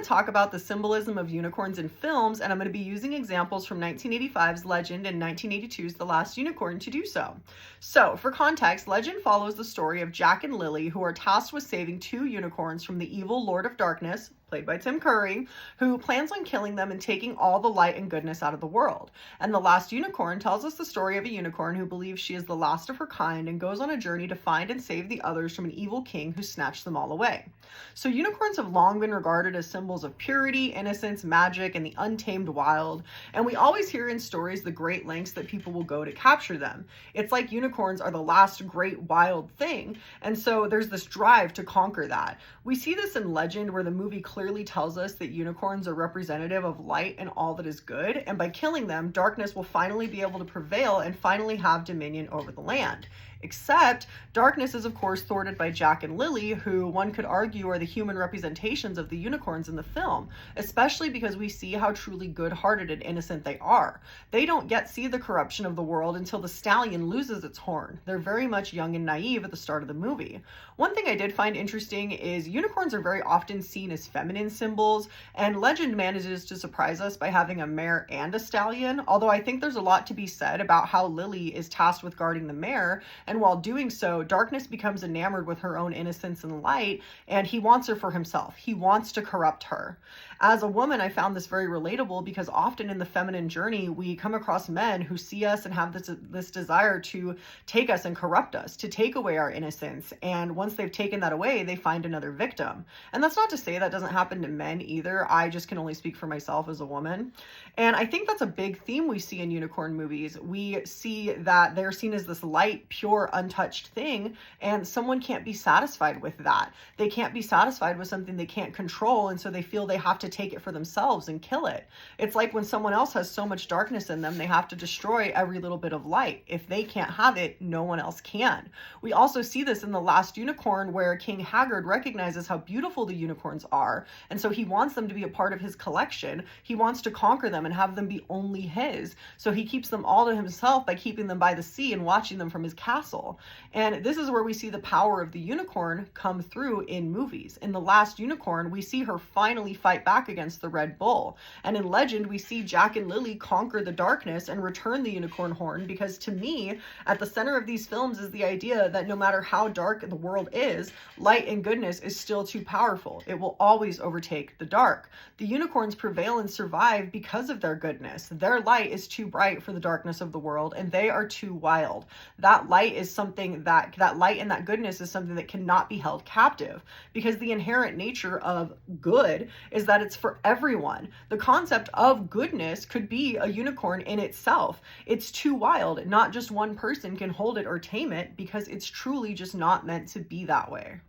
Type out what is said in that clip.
to talk about the symbolism of unicorns in films, and I'm going to be using examples from 1985's Legend and 1982's The Last Unicorn to do so. So, for context, Legend follows the story of Jack and Lily, who are tasked with saving two unicorns from the evil Lord of Darkness, played by Tim Curry, who plans on killing them and taking all the light and goodness out of the world. And The Last Unicorn tells us the story of a unicorn who believes she is the last of her kind and goes on a journey to find and save the others from an evil king who snatched them all away. So unicorns have long been regarded as symbols of purity, innocence, magic, and the untamed wild, and we always hear in stories the great lengths that people will go to capture them. It's like unicorns are the last great wild thing, and so there's this drive to conquer that. We see this in Legend, where the movie clearly tells us that unicorns are representative of light and all that is good, and by killing them, darkness will finally be able to prevail and finally have dominion over the land. Except, darkness is of course thwarted by Jack and Lily, who one could argue are the human representations of the unicorns in the film, especially because we see how truly good-hearted and innocent they are. They don't yet see the corruption of the world until the stallion loses its horn. They're very much young and naive at the start of the movie. One thing I did find interesting is unicorns are very often seen as feminine symbols, and Legend manages to surprise us by having a mare and a stallion, although I think there's a lot to be said about how Lily is tasked with guarding the mare, and while doing so, Darkness becomes enamored with her own innocence and light, and he wants her for himself. He wants to corrupt her. As a woman, I found this very relatable because often in the feminine journey, we come across men who see us and have this desire to take us and corrupt us, to take away our innocence. And once they've taken that away, they find another victim. And that's not to say that doesn't happen to men either. I just can only speak for myself as a woman. And I think that's a big theme we see in unicorn movies. We see that they're seen as this light, pure, untouched thing, and someone can't be satisfied with that. They can't be satisfied with something they can't control, and so they feel they have to take it for themselves and kill it. It's like when someone else has so much darkness in them, they have to destroy every little bit of light. If they can't have it, no one else can. We also see this in The Last Unicorn, where King Haggard recognizes how beautiful the unicorns are, and so he wants them to be a part of his collection. He wants to conquer them and have them be only his. So he keeps them all to himself by keeping them by the sea and watching them from his castle. And this is where we see the power of the unicorn come through in movies. In The Last Unicorn, we see her finally fight back against the Red Bull. And in Legend, we see Jack and Lily conquer the darkness and return the unicorn horn, because to me, at the center of these films is the idea that no matter how dark the world is, light and goodness is still too powerful. It will always overtake the dark. The unicorns prevail and survive because of their goodness. Their light is too bright for the darkness of the world, and they are too wild. That light is something that light and that goodness is something that cannot be held captive, because the inherent nature of good is that it's for everyone. The concept of goodness could be a unicorn in itself. It's too wild. Not just one person can hold it or tame it, because it's truly just not meant to be that way.